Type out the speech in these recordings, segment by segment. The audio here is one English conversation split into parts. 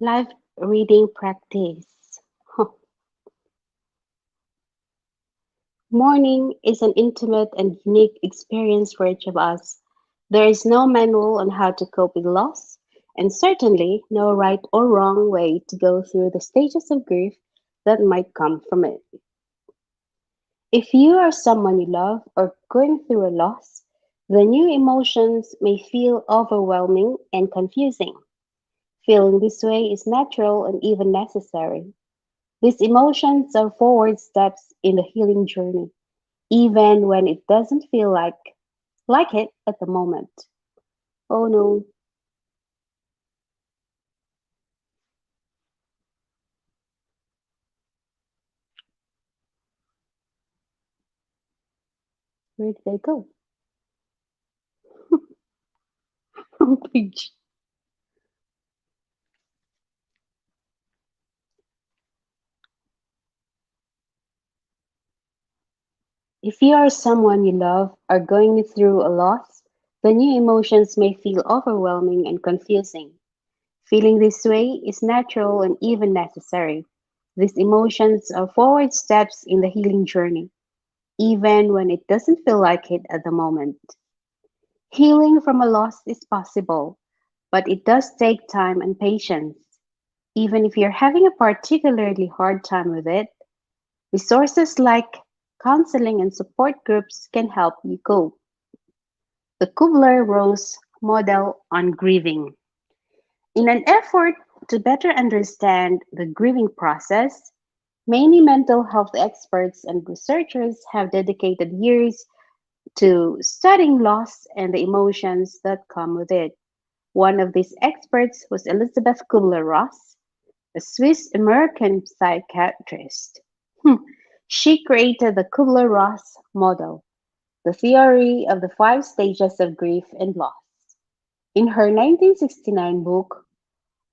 Live reading practice. Huh. Mourning is an intimate and unique experience for each of us. There is no manual on how to cope with loss, and certainly no right or wrong way to go through the stages of grief that might come from it. If you or someone you love are going through a loss, the new emotions may feel overwhelming and confusing. Feeling this way is natural and even necessary. These emotions are forward steps in the healing journey, even when it doesn't feel like it at the moment. Oh no, where did I go? Wrong page. If you or someone you love are going through a loss, the new emotions may feel overwhelming and confusing. Feeling this way is natural and even necessary. These emotions are forward steps in the healing journey, even when it doesn't feel like it at the moment. Healing from a loss is possible, but it does take time and patience. Even if you're having a particularly hard time with it, resources like counseling and support groups can help you cope. The Kubler-Ross model on grieving. In an effort to better understand the grieving process, many mental health experts and researchers have dedicated years to studying loss and the emotions that come with it. One of these experts was Elizabeth Kubler-Ross, a Swiss-American psychiatrist. Hmm. She created the Kubler-Ross model, the theory of the five stages of grief and loss. In her 1969 book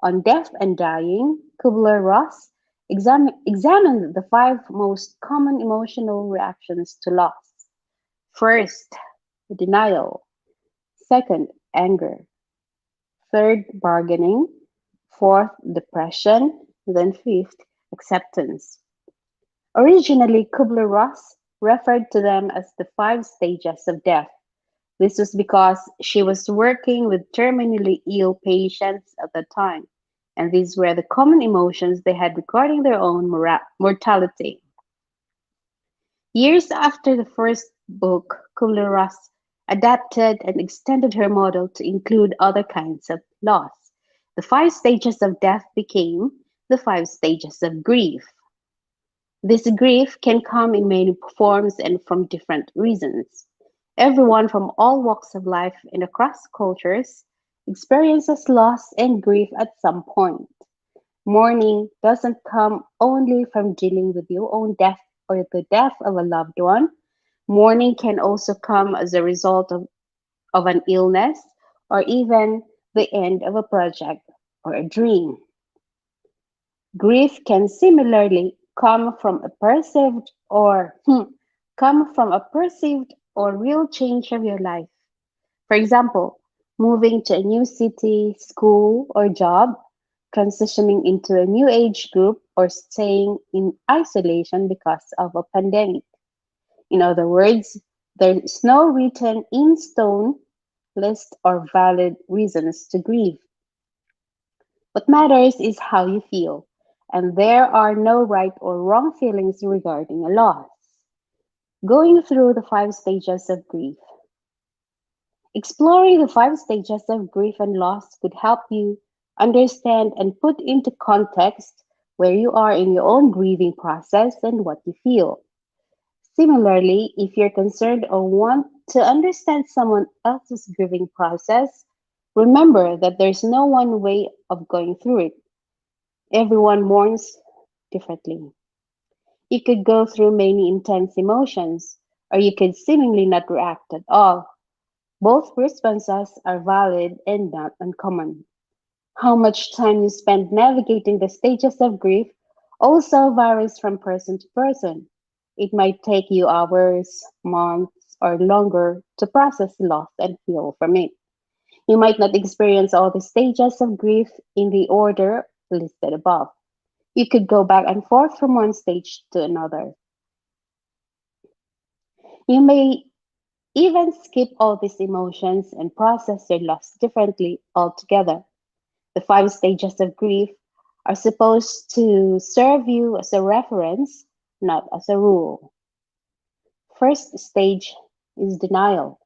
on death and dying, Kubler-Ross examined the five most common emotional reactions to loss. First, denial. Second, anger. Third, bargaining. Fourth, depression. Then fifth, acceptance. Originally, Kubler-Ross referred to them as the five stages of death. This was because she was working with terminally ill patients at the time, and these were the common emotions they had regarding their own mortality. Years after the first book, Kubler-Ross adapted and extended her model to include other kinds of loss. The five stages of death became the five stages of grief. This grief can come in many forms and from different reasons. Everyone from all walks of life and across cultures experiences loss and grief at some point. Mourning doesn't come only from dealing with your own death or the death of a loved one. Mourning can also come as a result of an illness or even the end of a project or a dream. Grief can similarly come from a perceived or real change of your life. For example, moving to a new city, school, or job, transitioning into a new age group, or staying in isolation because of a pandemic. In other words, there is no written in stone list or valid reasons to grieve. What matters is how you feel, and there are no right or wrong feelings regarding a loss. Going through the five stages of grief. Exploring the five stages of grief and loss could help you understand and put into context where you are in your own grieving process and what you feel. Similarly, if you're concerned or want to understand someone else's grieving process, remember that there's no one way of going through it. Everyone mourns differently. You could go through many intense emotions, or you could seemingly not react at all. Both responses are valid and not uncommon. How much time you spend navigating the stages of grief also varies from person to person. It might take you hours, months, or longer to process loss and heal from it. You might not experience all the stages of grief in the order listed above. You could go back and forth from one stage to another. You may even skip all these emotions and process your loss differently altogether. The five stages of grief are supposed to serve you as a reference, not as a rule. First stage is denial.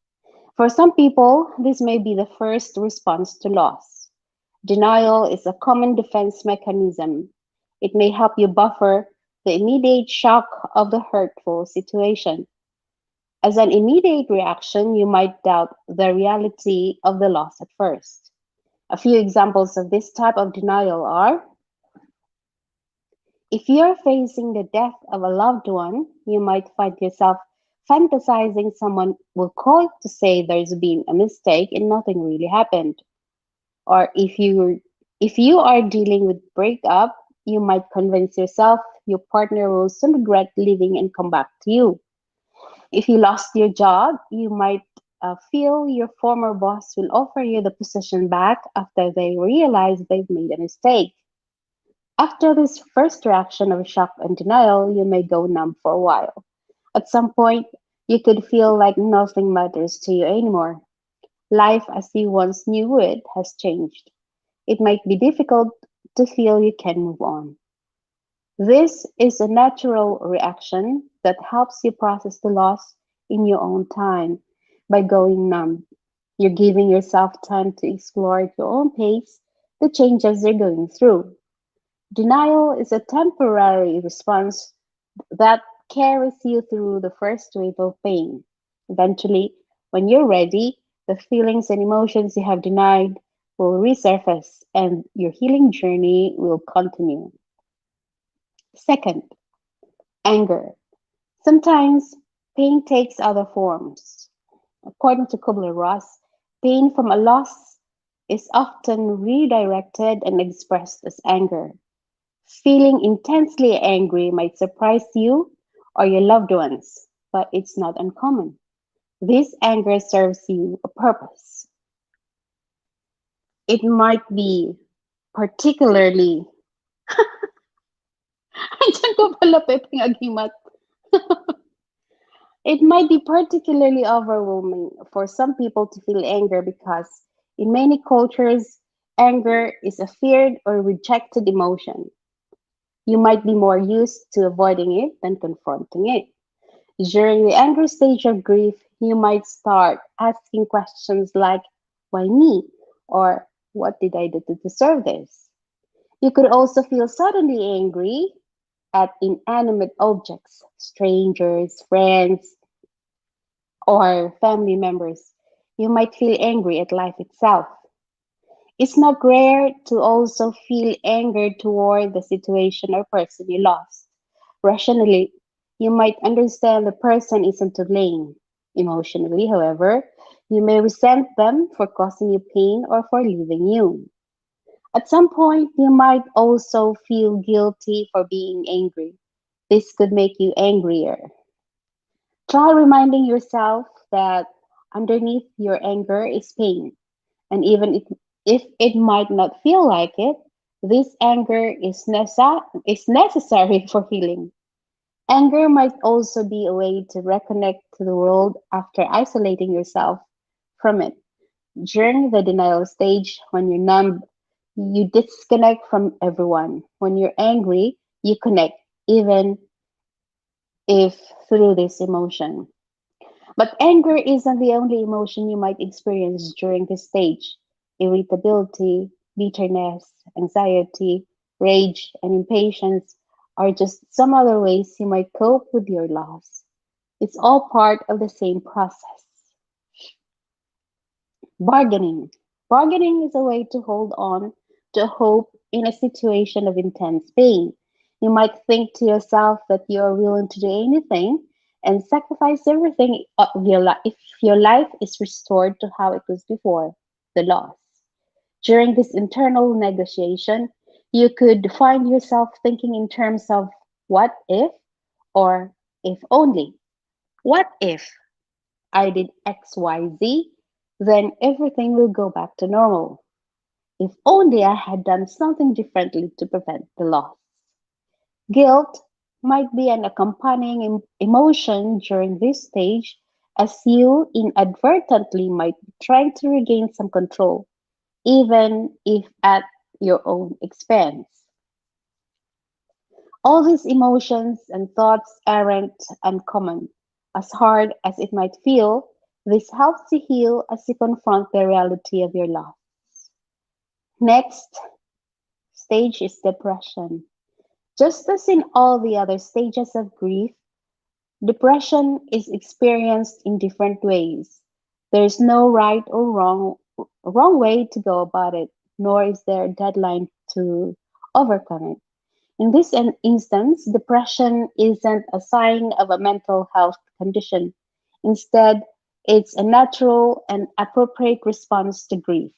For some people, this may be the first response to loss. Denial is a common defense mechanism. It may help you buffer the immediate shock of the hurtful situation. As an immediate reaction, you might doubt the reality of the loss at first. A few examples of this type of denial are: if you're facing the death of a loved one, you might find yourself fantasizing someone will call to say there's been a mistake and nothing really happened. Or if you are dealing with breakup, you might convince yourself your partner will soon regret leaving and come back to you. If you lost your job, you might feel your former boss will offer you the position back after they realize they've made a mistake. After this first reaction of shock and denial, you may go numb for a while. At some point, you could feel like nothing matters to you anymore. Life as you once knew it has changed. It might be difficult to feel you can move on. This is a natural reaction that helps you process the loss in your own time by going numb. You're giving yourself time to explore at your own pace the changes you're going through. Denial is a temporary response that carries you through the first wave of pain. Eventually, when you're ready, the feelings and emotions you have denied will resurface and your healing journey will continue. Second, anger. Sometimes pain takes other forms. According to Kubler-Ross, pain from a loss is often redirected and expressed as anger. Feeling intensely angry might surprise you or your loved ones, but it's not uncommon. This anger serves you a purpose. It might be particularly Andiyan ko pala Pepeng Agimat. It might be particularly overwhelming for some people to feel anger because in many cultures, anger is a feared or rejected emotion. You might be more used to avoiding it than confronting it. During the anger stage of grief, you might start asking questions like, why me? Or what did I do to deserve this? You could also feel suddenly angry at inanimate objects, strangers, friends, or family members. You might feel angry at life itself. It's not rare to also feel anger toward the situation or person you lost. Rationally, you might understand the person isn't to blame. Emotionally, however, you may resent them for causing you pain or for leaving you. At some point, you might also feel guilty for being angry. This could make you angrier. Try reminding yourself that underneath your anger is pain, and even if it might not feel like it, this anger is necessary for healing. Anger might also be a way to reconnect to the world after isolating yourself from it. During the denial stage, when you're numb, you disconnect from everyone. When you're angry, you connect, even if through this emotion. But anger isn't the only emotion you might experience during this stage. Irritability, bitterness, anxiety, rage, and impatience are just some other ways you might cope with your loss. It's all part of the same process. Bargaining. Bargaining is a way to hold on to hope in a situation of intense pain. You might think to yourself that you are willing to do anything and sacrifice everything of your life if your life is restored to how it was before the loss. During this internal negotiation, you could find yourself thinking in terms of what if or if only. What if I did XYZ, then everything will go back to normal. If only I had done something differently to prevent the loss. Guilt might be an accompanying emotion during this stage, as you inadvertently might be trying to regain some control, even if at your own expense. All these emotions and thoughts aren't uncommon. As hard as it might feel, this helps you heal as you confront the reality of your loss. Next stage is depression. Just as in all the other stages of grief, depression is experienced in different ways. There is no right or wrong way to go about it, nor is there a deadline to overcome it. In this instance, depression isn't a sign of a mental health condition. Instead, it's a natural and appropriate response to grief.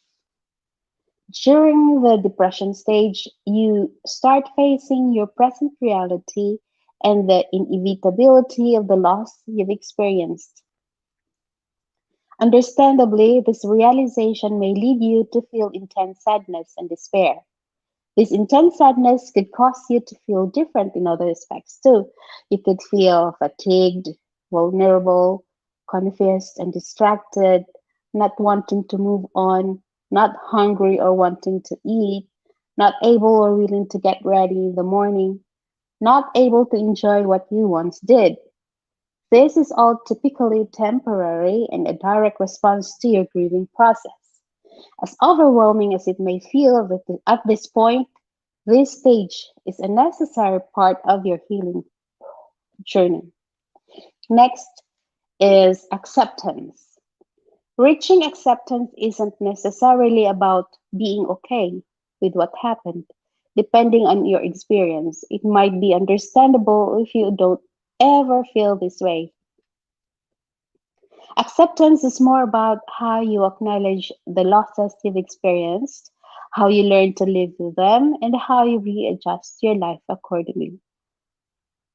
During the depression stage, you start facing your present reality and the inevitability of the loss you've experienced. Understandably, this realization may lead you to feel intense sadness and despair. This intense sadness could cause you to feel different in other aspects too. You could feel fatigued, vulnerable, confused, and distracted, not wanting to move on, not hungry or wanting to eat, not able or willing to get ready in the morning, not able to enjoy what you once did. This is all typically temporary and a direct response to your grieving process. As overwhelming as it may feel at this point, this stage is a necessary part of your healing journey. Next is acceptance. Reaching acceptance isn't necessarily about being okay with what happened. Depending on your experience, it might be understandable if you don't ever feel this way. Acceptance is more about how you acknowledge the losses you've experienced, how you learn to live with them, and how you readjust your life accordingly.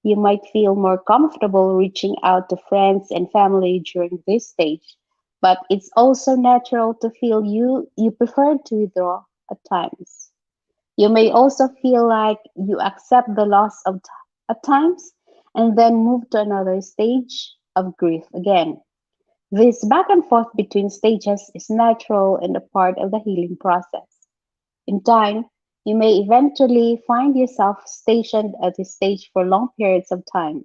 You might feel more comfortable reaching out to friends and family during this stage, but it's also natural to feel you prefer to withdraw at times. You may also feel like you accept the loss at times and then move to another stage of grief again. This back and forth between stages is natural and a part of the healing process. In time, you may eventually find yourself stationed at this stage for long periods of time.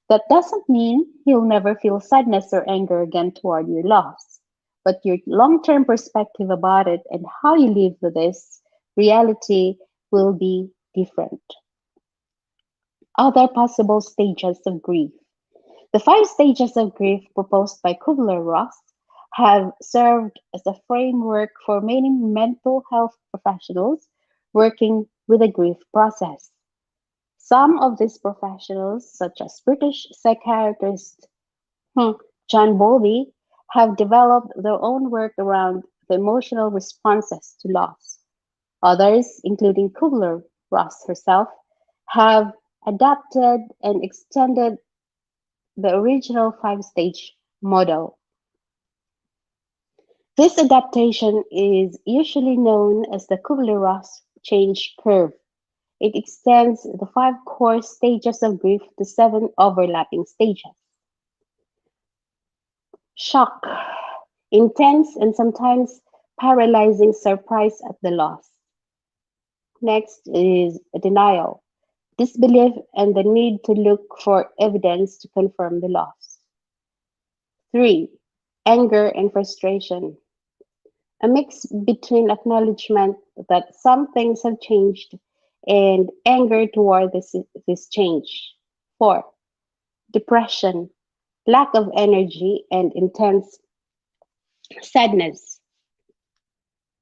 That doesn't mean you'll never feel sadness or anger again toward your loss, but your long term perspective about it and how you live with this reality will be different. Other possible stages of grief. The five stages of grief proposed by Kubler-Ross have served as a framework for many mental health professionals working with the grief process. Some of these professionals, such as British psychiatrist John Bowlby, have developed their own work around the emotional responses to loss. Others, including Kubler-Ross herself, have adapted and extended the original five-stage model. This adaptation is usually known as the Kubler-Ross change curve. It extends the five core stages of grief to seven overlapping stages. Shock, intense and sometimes paralyzing surprise at the loss. Next is denial, disbelief, and the need to look for evidence to confirm the loss. 3. Anger and frustration, a mix between acknowledgement that some things have changed and anger toward this change. 4. Depression, lack of energy, and intense sadness.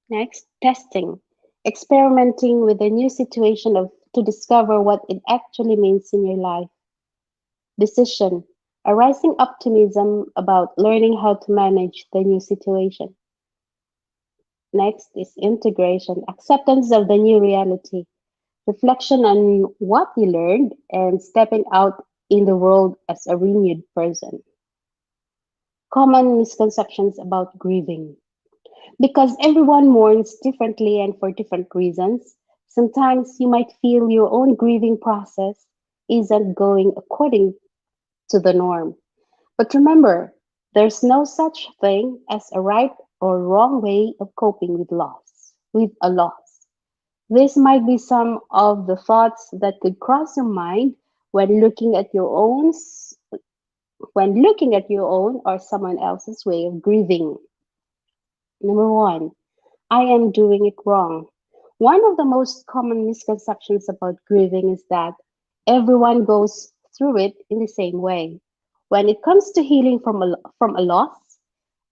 Next, testing, experimenting with a new situation to discover what it actually means in your life. Decision, a rising optimism about learning how to manage the new situation. Next is integration, acceptance of the new reality, reflection on what you learned, and stepping out in the world as a renewed person. Common misconceptions about grieving. Because everyone mourns differently and for different reasons, sometimes you might feel your own grieving process isn't going according to the norm. But remember, there's no such thing as a right or wrong way of coping with a loss. This might be some of the thoughts that could cross your mind when looking at your own or someone else's way of grieving. Number 1, I am doing it wrong. One of the most common misconceptions about grieving is that everyone goes through it in the same way. When it comes to healing from a loss,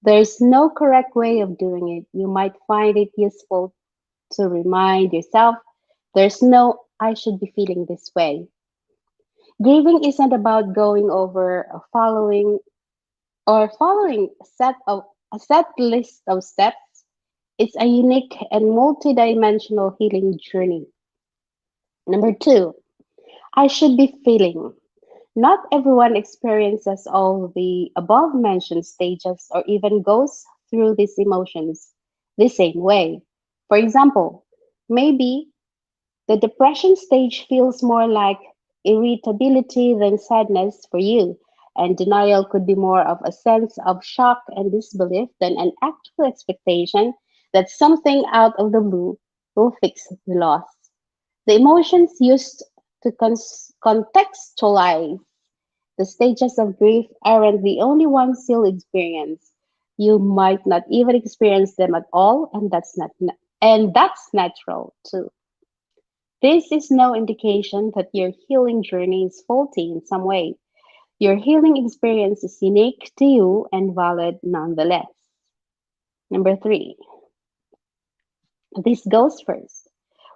there's no correct way of doing it. You might find it useful to remind yourself there's no I should be feeling this way. Grieving isn't about going over or following a set list of steps. It's a unique and multidimensional healing journey. Number 2, I should be feeling. Not everyone experiences all the above mentioned stages or even goes through these emotions the same way. For example, maybe the depression stage feels more like irritability than sadness for you, and denial could be more of a sense of shock and disbelief than an actual expectation that something out of the blue will fix the loss. The emotions used to contextualize the stages of grief aren't the only ones you'll experience. You might not even experience them at all, and that's natural too. This is no indication that your healing journey is faulty in some way. Your healing experience is unique to you and valid nonetheless. Number 3, this goes first.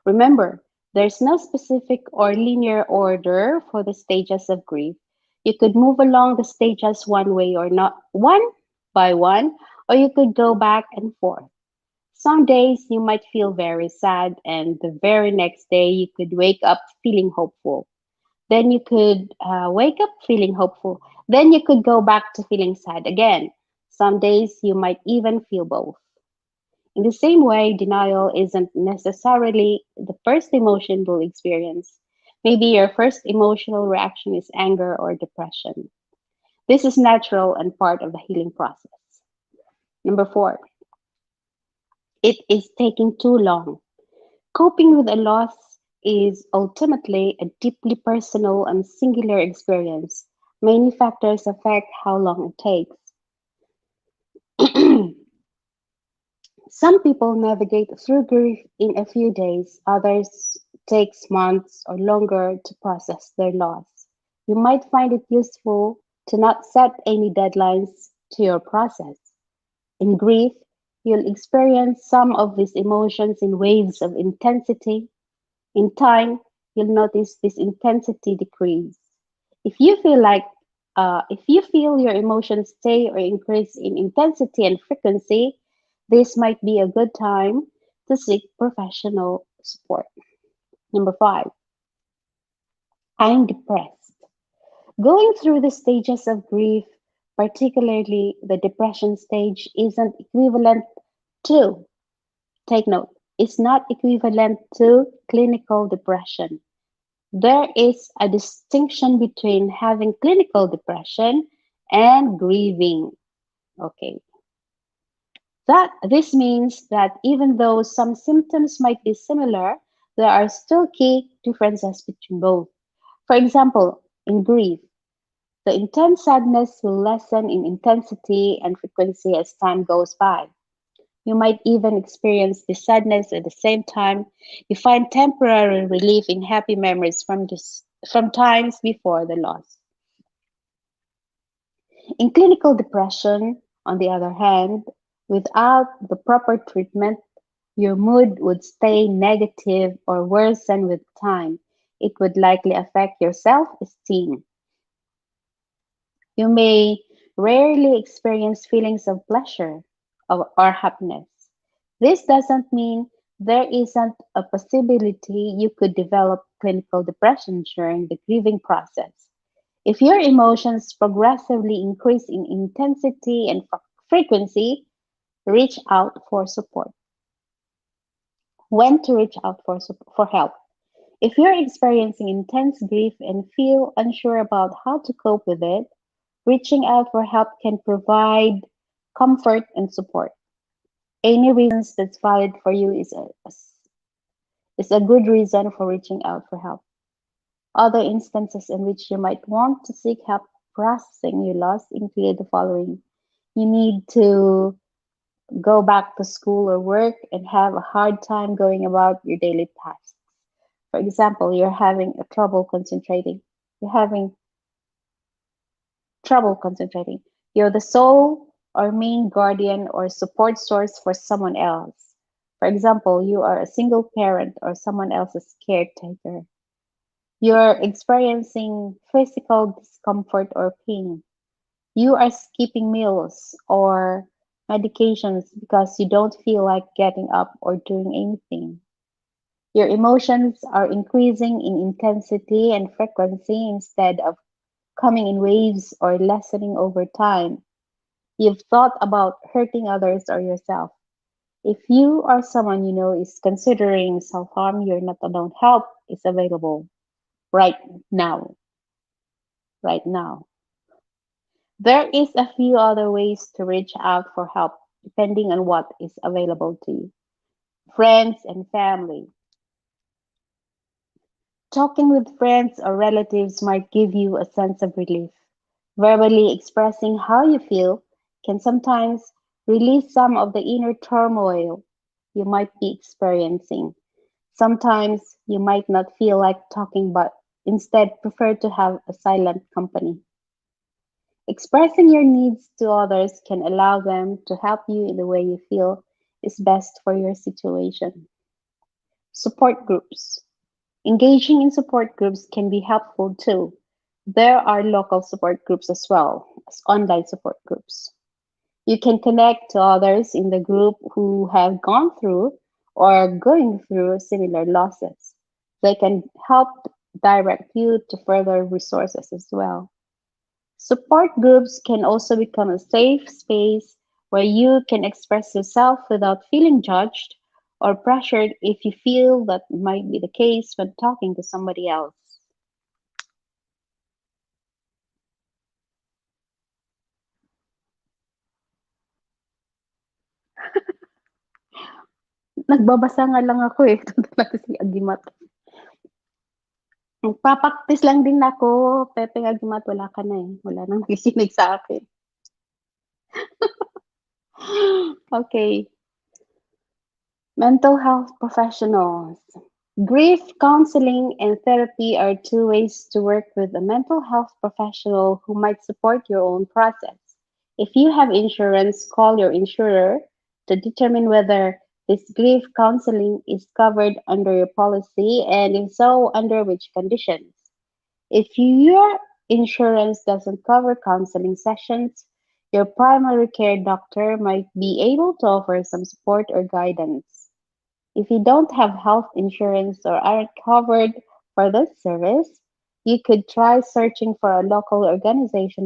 Remember, there's no specific or linear order for the stages of grief. You could move along the stages one way or not, one by one, or you could go back and forth. Some days you might feel very sad, and the very next day you could wake up feeling hopeful. Then you could wake up feeling hopeful. Then you could go back to feeling sad again. Some days you might even feel both. In the same way, denial isn't necessarily the first emotion we'll experience. Maybe your first emotional reaction is anger or depression. This is natural and part of the healing process. Number 4, it is taking too long. Coping with a loss is ultimately a deeply personal and singular experience. Many factors affect how long it takes. Some people navigate through grief in a few days, others takes months or longer to process their loss. You might find it useful to not set any deadlines to your process. In grief, you'll experience some of these emotions in waves of intensity. In time, you'll notice this intensity decrease. If you feel like if you feel your emotions stay or increase in intensity and frequency, this might be a good time to seek professional support. Number 5, I'm depressed. Going through the stages of grief, particularly the depression stage, isn't equivalent to, take note, it's not equivalent to clinical depression. There is a distinction between having clinical depression and grieving. Okay. That this means that even though some symptoms might be similar, there are still key differences between both. For example, in grief, the intense sadness will lessen in intensity and frequency as time goes by. You might even experience the sadness at the same time you find temporary relief in happy memories from times before the loss. In clinical depression, on the other hand, without the proper treatment, your mood would stay negative or worsen with time. It would likely affect your self esteem. You may rarely experience feelings of pleasure or happiness. This doesn't mean there isn't a possibility you could develop clinical depression during the grieving process. If your emotions progressively increase in intensity and frequency, Reach out for support. When to reach out for help. If you're experiencing intense grief and feel unsure about how to cope with it, reaching out for help can provide comfort and support. Any reasons that's valid for you is a good reason for reaching out for help. Other instances in which you might want to seek help processing your loss include the following. You need to go back to school or work and have a hard time going about your daily tasks. For example, you're having a trouble concentrating. You're having trouble concentrating. You're the sole or main guardian or support source for someone else. For example, you are a single parent or someone else's caretaker. You're experiencing physical discomfort or pain. You are skipping meals or medications because you don't feel like getting up or doing anything. Your emotions are increasing in intensity and frequency instead of coming in waves or lessening over time. You've thought about hurting others or yourself. If you or someone you know is considering self harm, you're not alone. Help is available right now. Right now. There is a few other ways to reach out for help depending on what is available to you. Friends and family. Talking with friends or relatives might give you a sense of relief. Verbally expressing how you feel can sometimes release some of the inner turmoil you might be experiencing. Sometimes you might not feel like talking, but instead prefer to have a silent company. Expressing your needs to others can allow them to help you in the way you feel is best for your situation. Support groups. Engaging in support groups can be helpful too. There are local support groups as well as online support groups. You can connect to others in the group who have gone through or are going through similar losses. They can help direct you to further resources as well. Support groups can also become a safe space where you can express yourself without feeling judged or pressured if you feel that might be the case when talking to somebody else. Nagbabasa nga lang ako eh. Ito talaga si Agimat. Magpapaktis lang din ako. Pepe Agimat, wala ka na eh. Wala nang nakikinig sa akin. Okay. Mental health professionals. Grief counseling and therapy are two ways to work with a mental health professional who might support your own process. If you have insurance, call your insurer to determine whether this grief counseling is covered under your policy and if so, under which conditions. If your insurance doesn't cover counseling sessions, your primary care doctor might be able to offer some support or guidance. If you don't have health insurance or aren't covered for this service, you could try searching for a local organization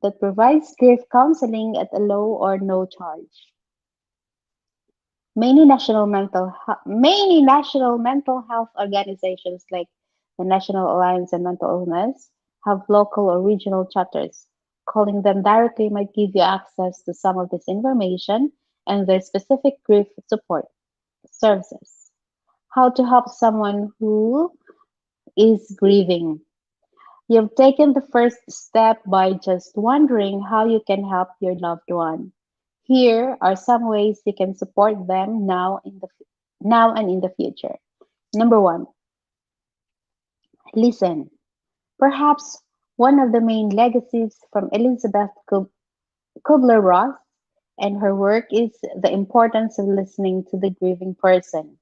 that provides grief counseling at a low or no charge. Many national mental health organizations like the National Alliance on Mental Illness have local or regional chapters. Calling them directly might give you access to some of this information and their specific grief support services. How to help someone who is grieving. You've taken the first step by just wondering how you can help your loved one. Here are some ways you can support them now and in the future. Number one, listen. Perhaps one of the main legacies from Elizabeth Kubler-Ross and her work is the importance of listening to the grieving person.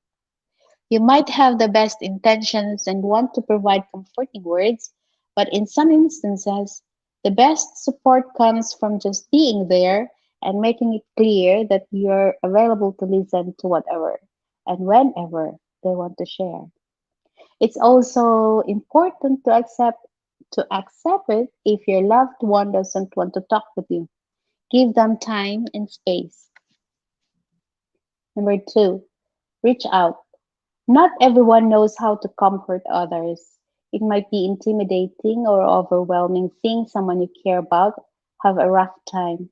You might have the best intentions and want to provide comforting words, but in some instances, the best support comes from just being there and making it clear that you're available to listen to whatever and whenever they want to share. It's also important to accept it if your loved one doesn't want to talk with you. Give them time and space. Number two, reach out. Not everyone knows how to comfort others. It might be intimidating or overwhelming seeing someone you care about have a rough time.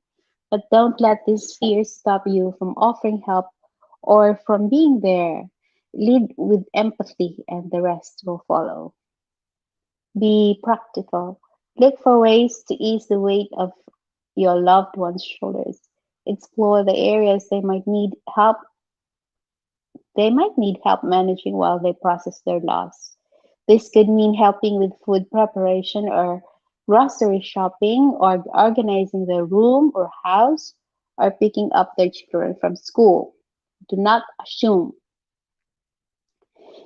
But don't let these fears stop you from offering help or from being there. Lead with empathy and the rest will follow. Be practical. Look for ways to ease the weight of your loved one's shoulders. Explore the areas they might need help managing while they process their loss. This could mean helping with food preparation or grocery shopping, or organizing their room or house, or picking up their children from school. Do not assume.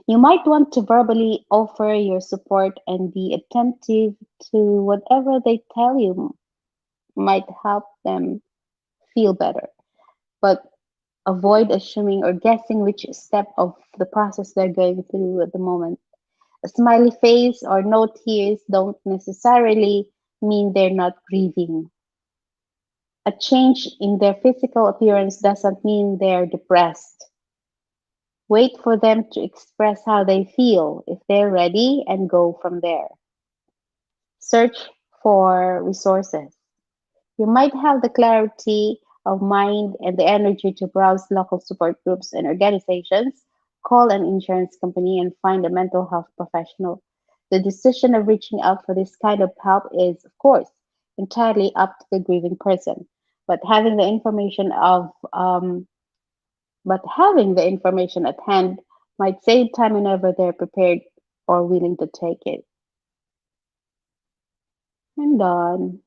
You might want to verbally offer your support and be attentive to whatever they tell you might help them feel better. But avoid assuming or guessing which step of the process they're going through at the moment. A smiley face or no tears don't necessarily mean they're not grieving. A change in their physical appearance doesn't mean they're depressed. Wait for them to express how they feel. If they're ready, and go from there. Search for resources. You might have the clarity of mind and the energy to browse local support groups and organizations, call an insurance company, and find a mental health professional. The decision of reaching out for this kind of help is, of course, entirely up to the grieving person. But having the information of but having the information at hand might save time whenever they're prepared or willing to take it. I'm done.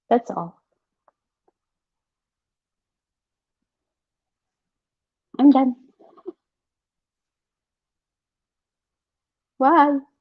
That's all. I'm done. Bye.